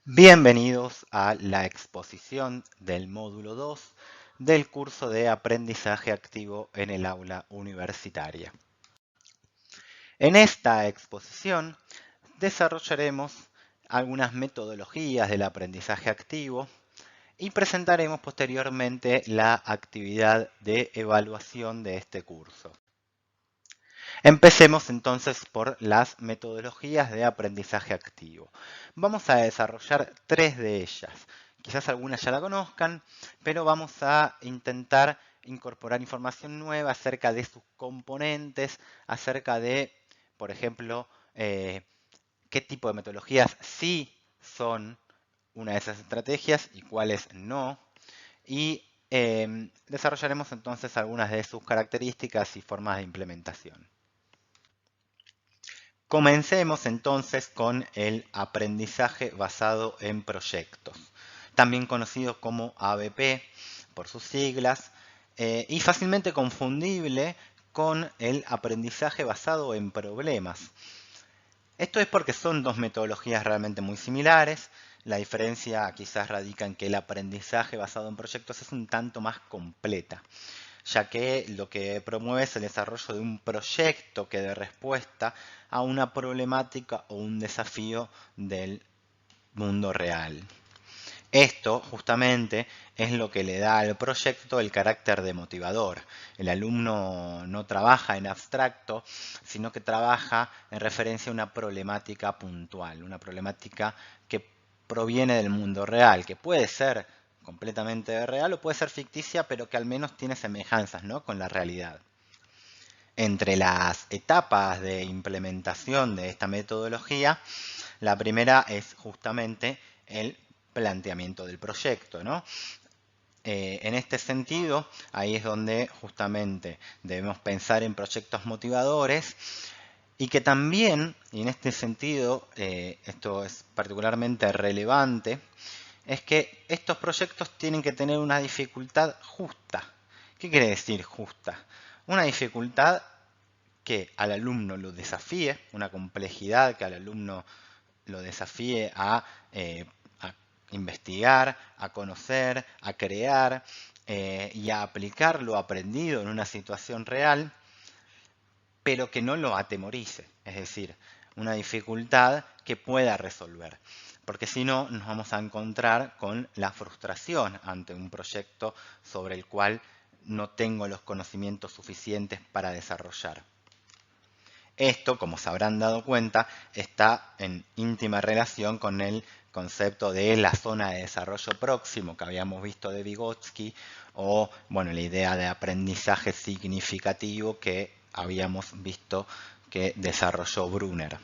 Bienvenidos a la exposición del módulo 2 del curso de aprendizaje activo en el aula universitaria. En esta exposición desarrollaremos algunas metodologías del aprendizaje activo y presentaremos posteriormente la actividad de evaluación de este curso. Empecemos entonces por las metodologías de aprendizaje activo. Vamos a desarrollar tres de ellas. Quizás algunas ya la conozcan, pero vamos a intentar incorporar información nueva acerca de sus componentes, acerca de, por ejemplo, qué tipo de metodologías sí son una de esas estrategias y cuáles no. Y desarrollaremos entonces algunas de sus características y formas de implementación. Comencemos entonces con el aprendizaje basado en proyectos, también conocido como ABP por sus siglas, y fácilmente confundible con el aprendizaje basado en problemas. Esto es porque son dos metodologías realmente muy similares. La diferencia quizás radica en que el aprendizaje basado en proyectos es un tanto más completa, ya que lo que promueve es el desarrollo de un proyecto que dé respuesta a una problemática o un desafío del mundo real. Esto justamente es lo que le da al proyecto el carácter de motivador. El alumno no trabaja en abstracto, sino que trabaja en referencia a una problemática puntual, una problemática que proviene del mundo real, que puede ser completamente real o puede ser ficticia, pero que al menos tiene semejanzas, ¿no?, con la realidad. Entre las etapas de implementación de esta metodología, la primera es justamente el planteamiento del proyecto, ¿no? En este sentido, ahí es donde justamente debemos pensar en proyectos motivadores y que también, y en este sentido, esto es particularmente relevante, es que estos proyectos tienen que tener una dificultad justa. ¿Qué quiere decir justa? Una dificultad que al alumno lo desafíe, una complejidad que al alumno lo desafíe a investigar, a conocer, a crear y a aplicar lo aprendido en una situación real, pero que no lo atemorice, es decir, una dificultad que pueda resolver. Porque si no, nos vamos a encontrar con la frustración ante un proyecto sobre el cual no tengo los conocimientos suficientes para desarrollar. Esto, como se habrán dado cuenta, está en íntima relación con el concepto de la zona de desarrollo próximo que habíamos visto de Vygotsky o bueno, la idea de aprendizaje significativo que habíamos visto que desarrolló Brunner.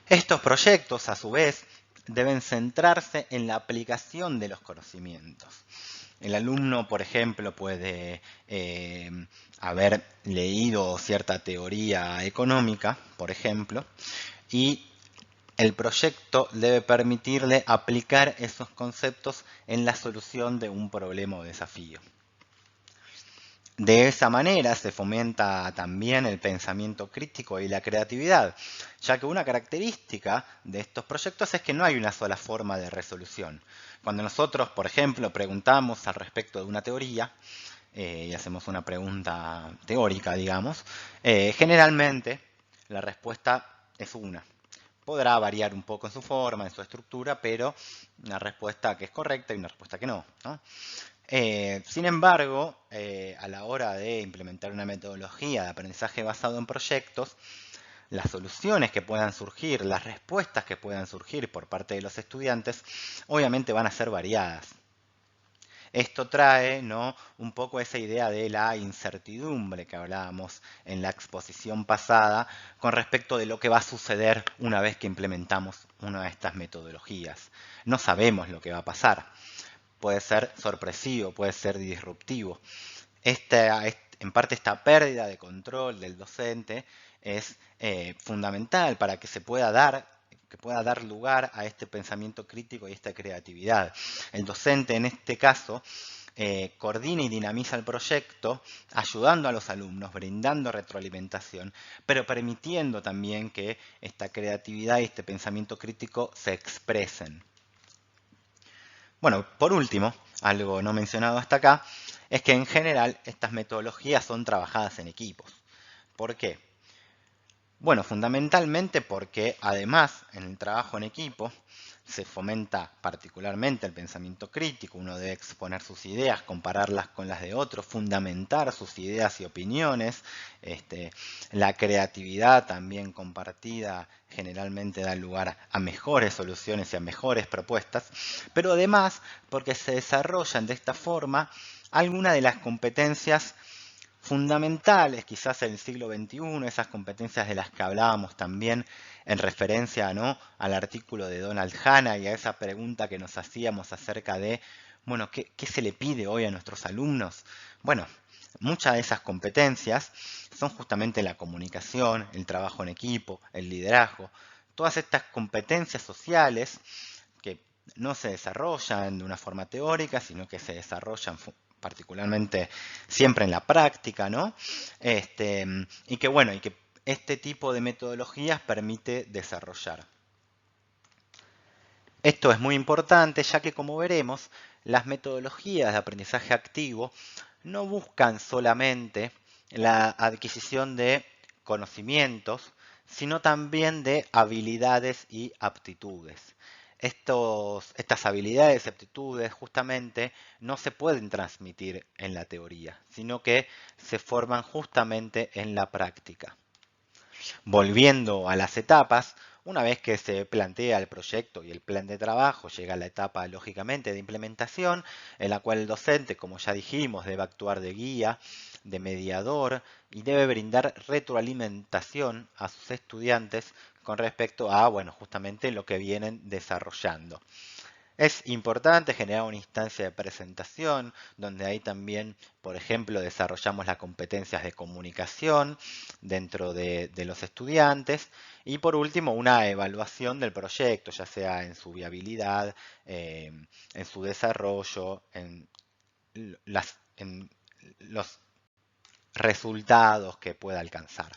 Estos proyectos, a su vez, deben centrarse en la aplicación de los conocimientos. El alumno, por ejemplo, puede haber leído cierta teoría económica, por ejemplo, y el proyecto debe permitirle aplicar esos conceptos en la solución de un problema o desafío. De esa manera se fomenta también el pensamiento crítico y la creatividad, ya que una característica de estos proyectos es que no hay una sola forma de resolución. Cuando nosotros, por ejemplo, preguntamos al respecto de una teoría, y hacemos una pregunta teórica, digamos, generalmente la respuesta es una. Podrá variar un poco en su forma, en su estructura, pero una respuesta que es correcta y una respuesta que no, ¿no? Sin embargo, a la hora de implementar una metodología de aprendizaje basado en proyectos, las soluciones que puedan surgir, las respuestas que puedan surgir por parte de los estudiantes, obviamente van a ser variadas. Esto trae, ¿no?, un poco esa idea de la incertidumbre que hablábamos en la exposición pasada con respecto de lo que va a suceder una vez que implementamos una de estas metodologías. No sabemos lo que va a pasar. Puede ser sorpresivo, puede ser disruptivo. En parte esta pérdida de control del docente es fundamental para que pueda dar lugar a este pensamiento crítico y esta creatividad. El docente en este caso coordina y dinamiza el proyecto, ayudando a los alumnos, brindando retroalimentación, pero permitiendo también que esta creatividad y este pensamiento crítico se expresen. Bueno, por último, algo no mencionado hasta acá, es que en general estas metodologías son trabajadas en equipos. ¿Por qué? Bueno, fundamentalmente porque además en el trabajo en equipo se fomenta particularmente el pensamiento crítico, uno debe exponer sus ideas, compararlas con las de otros, fundamentar sus ideas y opiniones, la creatividad también compartida generalmente da lugar a mejores soluciones y a mejores propuestas, pero además porque se desarrollan de esta forma algunas de las competencias fundamentales, quizás en el siglo XXI, esas competencias de las que hablábamos también en referencia, ¿no?, al artículo de Donald Hanna y a esa pregunta que nos hacíamos acerca de, bueno, ¿qué se le pide hoy a nuestros alumnos? Bueno, muchas de esas competencias son justamente la comunicación, el trabajo en equipo, el liderazgo, todas estas competencias sociales que no se desarrollan de una forma teórica, sino que se desarrollan particularmente siempre en la práctica, ¿no? Y que bueno, y que este tipo de metodologías permite desarrollar. Esto es muy importante ya que, como veremos, las metodologías de aprendizaje activo no buscan solamente la adquisición de conocimientos, sino también de habilidades y aptitudes. Estas habilidades y aptitudes justamente no se pueden transmitir en la teoría, sino que se forman justamente en la práctica. Volviendo a las etapas, una vez que se plantea el proyecto y el plan de trabajo, llega la etapa, lógicamente, de implementación, en la cual el docente, como ya dijimos, debe actuar de guía, de mediador y debe brindar retroalimentación a sus estudiantes con respecto a, bueno, justamente lo que vienen desarrollando. Es importante generar una instancia de presentación, donde ahí también, por ejemplo, desarrollamos las competencias de comunicación dentro de los estudiantes. Y por último, una evaluación del proyecto, ya sea en su viabilidad, en su desarrollo, en los resultados que pueda alcanzar.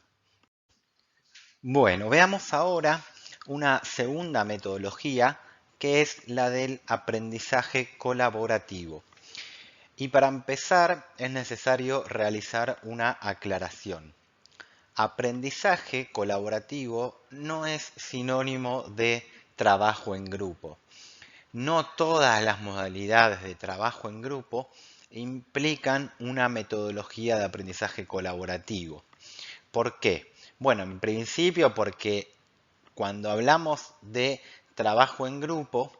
Bueno, veamos ahora una segunda metodología que es la del aprendizaje colaborativo. Y para empezar es necesario realizar una aclaración. Aprendizaje colaborativo no es sinónimo de trabajo en grupo. No todas las modalidades de trabajo en grupo implican una metodología de aprendizaje colaborativo. ¿Por qué? Bueno, en principio porque cuando hablamos de trabajo en grupo,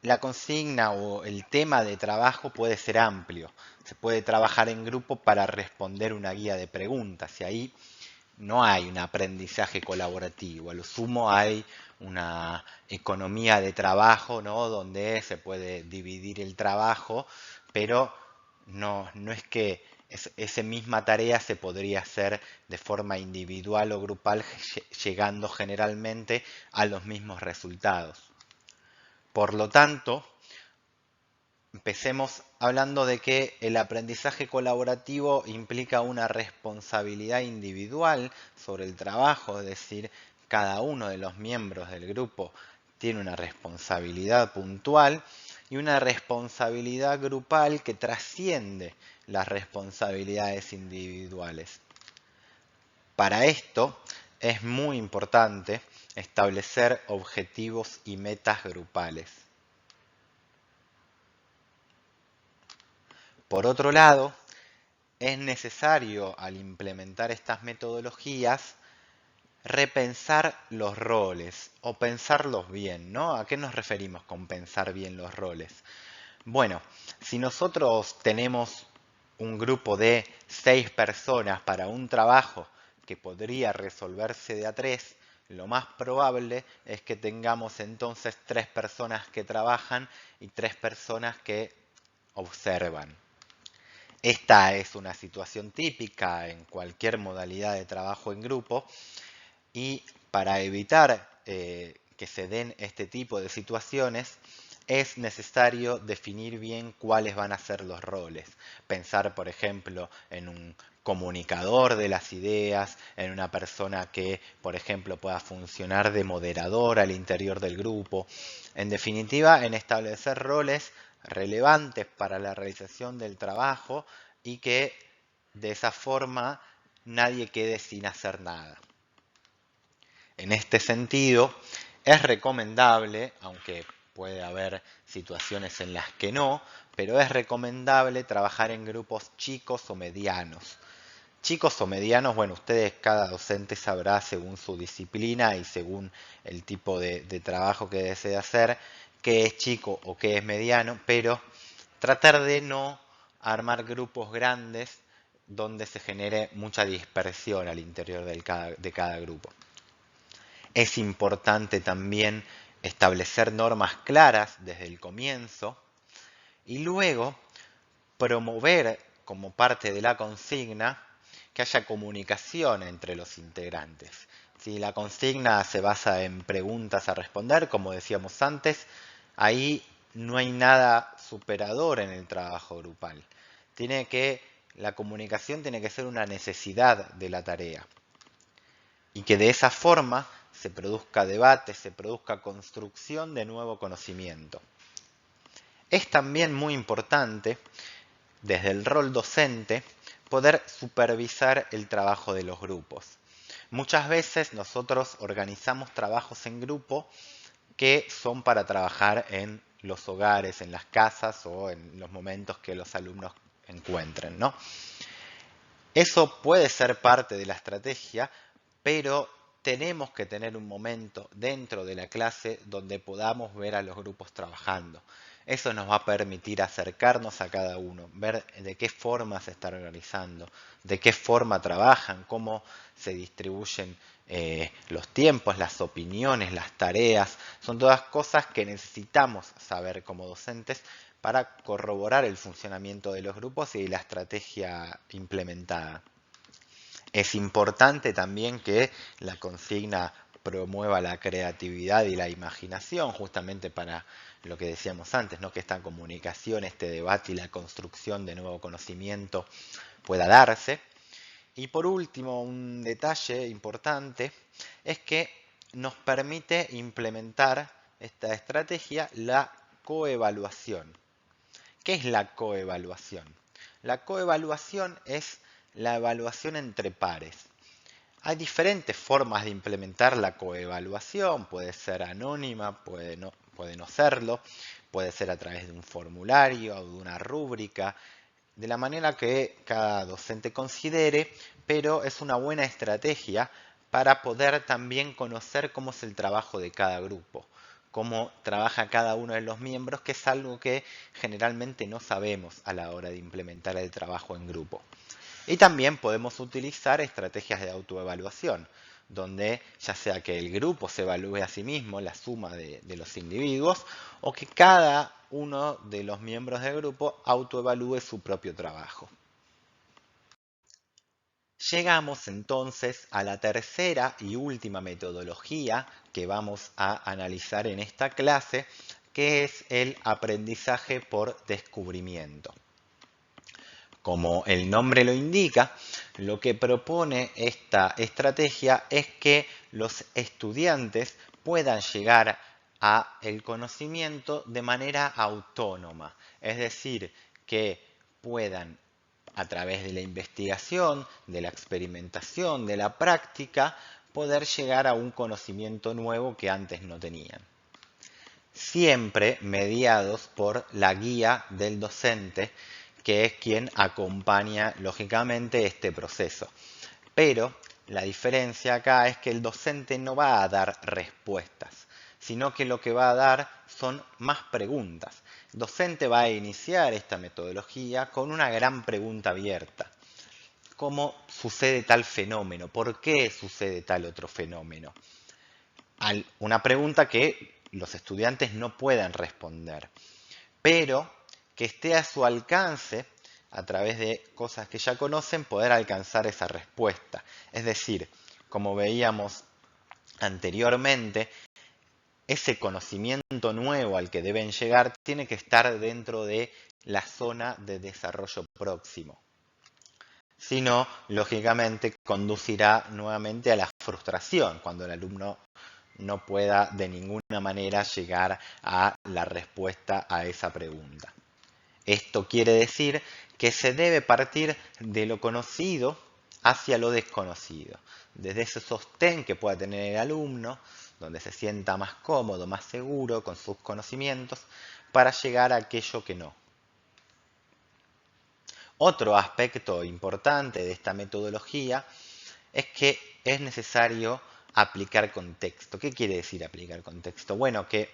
la consigna o el tema de trabajo puede ser amplio. Se puede trabajar en grupo para responder una guía de preguntas y ahí no hay un aprendizaje colaborativo. A lo sumo hay una economía de trabajo, ¿no?, donde se puede dividir el trabajo, pero no es que esa misma tarea se podría hacer de forma individual o grupal, llegando generalmente a los mismos resultados. Por lo tanto, empecemos hablando de que el aprendizaje colaborativo implica una responsabilidad individual sobre el trabajo, es decir, cada uno de los miembros del grupo tiene una responsabilidad puntual y una responsabilidad grupal que trasciende las responsabilidades individuales. Para esto es muy importante establecer objetivos y metas grupales. Por otro lado, es necesario, al implementar estas metodologías, repensar los roles o pensarlos bien, ¿no? ¿A qué nos referimos con pensar bien los roles? Bueno, si nosotros tenemos un grupo de 6 personas para un trabajo que podría resolverse de a 3, lo más probable es que tengamos entonces 3 personas que trabajan y 3 personas que observan. Esta es una situación típica en cualquier modalidad de trabajo en grupo y para evitar que se den este tipo de situaciones es necesario definir bien cuáles van a ser los roles. Pensar, por ejemplo, en un comunicador de las ideas, en una persona que, por ejemplo, pueda funcionar de moderador al interior del grupo. En definitiva, en establecer roles relevantes para la realización del trabajo y que de esa forma nadie quede sin hacer nada. En este sentido, es recomendable, aunque puede haber situaciones en las que no, pero es recomendable trabajar en grupos chicos o medianos. Chicos o medianos, bueno, ustedes, cada docente sabrá según su disciplina y según el tipo de trabajo que desee hacer, qué es chico o qué es mediano, pero tratar de no armar grupos grandes donde se genere mucha dispersión al interior de cada grupo. Es importante también establecer normas claras desde el comienzo y luego promover como parte de la consigna que haya comunicación entre los integrantes. Si la consigna se basa en preguntas a responder, como decíamos antes, ahí no hay nada superador en el trabajo grupal. La comunicación tiene que ser una necesidad de la tarea. Y que de esa forma se produzca debate, se produzca construcción de nuevo conocimiento. Es también muy importante, desde el rol docente, poder supervisar el trabajo de los grupos. Muchas veces nosotros organizamos trabajos en grupo que son para trabajar en los hogares, en las casas o en los momentos que los alumnos encuentren, ¿no? Eso puede ser parte de la estrategia, pero tenemos que tener un momento dentro de la clase donde podamos ver a los grupos trabajando. Eso nos va a permitir acercarnos a cada uno, ver de qué forma se están organizando, de qué forma trabajan, cómo se distribuyen los tiempos, las opiniones, las tareas. Son todas cosas que necesitamos saber como docentes para corroborar el funcionamiento de los grupos y la estrategia implementada. Es importante también que la consigna promueva la creatividad y la imaginación, justamente para lo que decíamos antes, ¿no? Que esta comunicación, este debate y la construcción de nuevo conocimiento pueda darse. Y por último, un detalle importante es que nos permite implementar esta estrategia la coevaluación. ¿Qué es la coevaluación? La coevaluación es la evaluación entre pares. Hay diferentes formas de implementar la coevaluación, puede ser anónima, puede no serlo, puede ser a través de un formulario o de una rúbrica, de la manera que cada docente considere, pero es una buena estrategia para poder también conocer cómo es el trabajo de cada grupo, cómo trabaja cada uno de los miembros, que es algo que generalmente no sabemos a la hora de implementar el trabajo en grupo. Y también podemos utilizar estrategias de autoevaluación, donde ya sea que el grupo se evalúe a sí mismo, la suma de los individuos, o que cada uno de los miembros del grupo autoevalúe su propio trabajo. Llegamos entonces a la tercera y última metodología que vamos a analizar en esta clase, que es el aprendizaje por descubrimiento. Como el nombre lo indica, lo que propone esta estrategia es que los estudiantes puedan llegar a el conocimiento de manera autónoma, es decir, que puedan a través de la investigación, de la experimentación, de la práctica, poder llegar a un conocimiento nuevo que antes no tenían. Siempre mediados por la guía del docente, que es quien acompaña lógicamente este proceso. Pero la diferencia acá es que el docente no va a dar respuestas, sino que lo que va a dar son más preguntas. El docente va a iniciar esta metodología con una gran pregunta abierta. ¿Cómo sucede tal fenómeno? ¿Por qué sucede tal otro fenómeno? Una pregunta que los estudiantes no pueden responder, pero que esté a su alcance, a través de cosas que ya conocen, poder alcanzar esa respuesta. Es decir, como veíamos anteriormente, ese conocimiento nuevo al que deben llegar tiene que estar dentro de la zona de desarrollo próximo. Si no, lógicamente conducirá nuevamente a la frustración cuando el alumno no pueda de ninguna manera llegar a la respuesta a esa pregunta. Esto quiere decir que se debe partir de lo conocido hacia lo desconocido, desde ese sostén que pueda tener el alumno, donde se sienta más cómodo, más seguro con sus conocimientos, para llegar a aquello que no. Otro aspecto importante de esta metodología es que es necesario aplicar contexto. ¿Qué quiere decir aplicar contexto? Bueno, que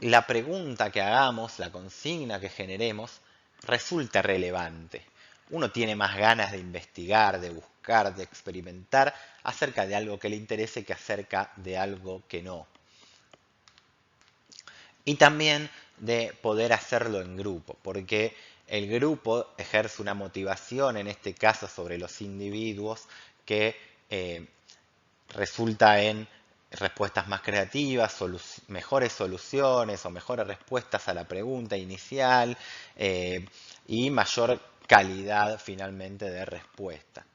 la pregunta que hagamos, la consigna que generemos, resulta relevante. Uno tiene más ganas de investigar, de buscar, de experimentar acerca de algo que le interese que acerca de algo que no. Y también de poder hacerlo en grupo, porque el grupo ejerce una motivación, en este caso sobre los individuos, que resulta en respuestas más creativas, mejores soluciones o mejores respuestas a la pregunta inicial y mayor calidad finalmente de respuesta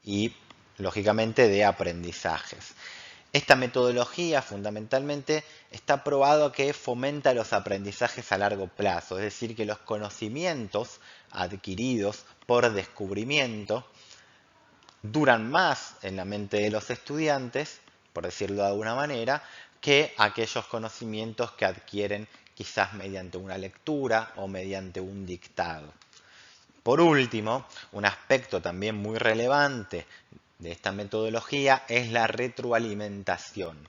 y lógicamente de aprendizajes. Esta metodología fundamentalmente está probado que fomenta los aprendizajes a largo plazo, es decir, que los conocimientos adquiridos por descubrimiento duran más en la mente de los estudiantes, por decirlo de alguna manera, que aquellos conocimientos que adquieren quizás mediante una lectura o mediante un dictado. Por último, un aspecto también muy relevante de esta metodología es la retroalimentación.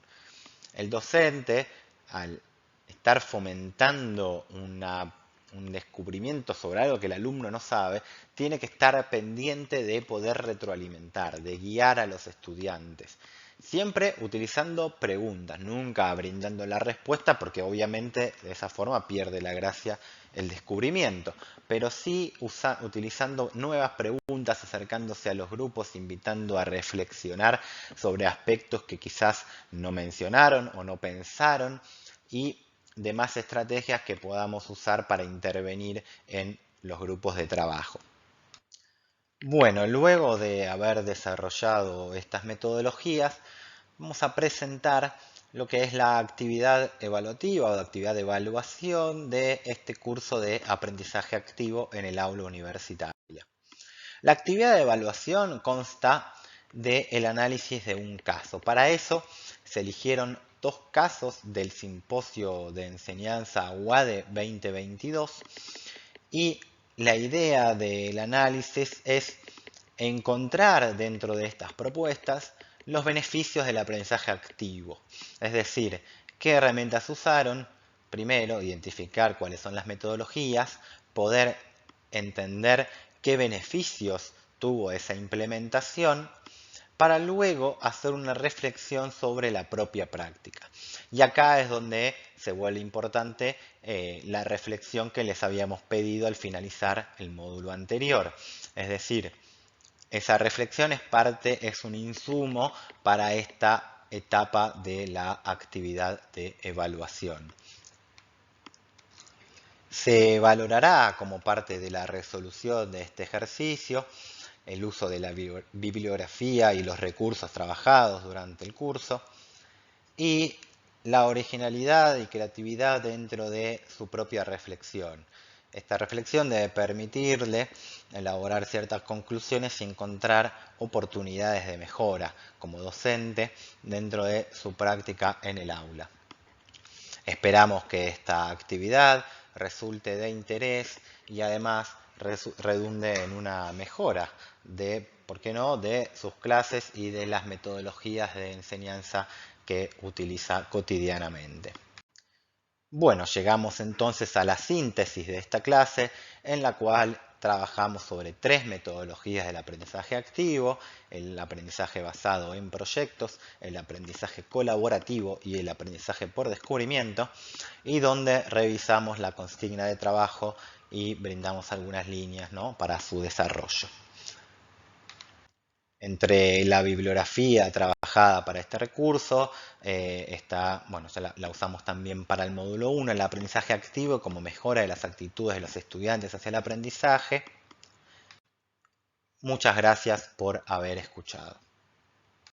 El docente, al estar fomentando un descubrimiento sobre algo que el alumno no sabe, tiene que estar pendiente de poder retroalimentar, de guiar a los estudiantes. Siempre utilizando preguntas, nunca brindando la respuesta, porque obviamente de esa forma pierde la gracia el descubrimiento, pero sí utilizando nuevas preguntas, acercándose a los grupos, invitando a reflexionar sobre aspectos que quizás no mencionaron o no pensaron y demás estrategias que podamos usar para intervenir en los grupos de trabajo. Bueno, luego de haber desarrollado estas metodologías, vamos a presentar lo que es la actividad evaluativa o la actividad de evaluación de este curso de aprendizaje activo en el aula universitaria. La actividad de evaluación consta del análisis de un caso. Para eso se eligieron 2 casos del Simposio de Enseñanza UADE 2022 y la idea del análisis es encontrar dentro de estas propuestas los beneficios del aprendizaje activo, es decir, qué herramientas usaron, primero identificar cuáles son las metodologías, poder entender qué beneficios tuvo esa implementación, para luego hacer una reflexión sobre la propia práctica. Y acá es donde se vuelve importante la reflexión que les habíamos pedido al finalizar el módulo anterior. Es decir, esa reflexión es un insumo para esta etapa de la actividad de evaluación. Se valorará como parte de la resolución de este ejercicio el uso de la bibliografía y los recursos trabajados durante el curso y la originalidad y creatividad dentro de su propia reflexión. Esta reflexión debe permitirle elaborar ciertas conclusiones y encontrar oportunidades de mejora como docente dentro de su práctica en el aula. Esperamos que esta actividad resulte de interés y además redunde en una mejora de, ¿por qué no?, de sus clases y de las metodologías de enseñanza que utiliza cotidianamente. Bueno, llegamos entonces a la síntesis de esta clase en la cual trabajamos sobre 3 metodologías del aprendizaje activo, el aprendizaje basado en proyectos, el aprendizaje colaborativo y el aprendizaje por descubrimiento, y donde revisamos la consigna de trabajo y brindamos algunas líneas, ¿no?, para su desarrollo. Entre la bibliografía trabajada para este recurso, bueno, la usamos también para el módulo 1, el aprendizaje activo como mejora de las actitudes de los estudiantes hacia el aprendizaje. Muchas gracias por haber escuchado.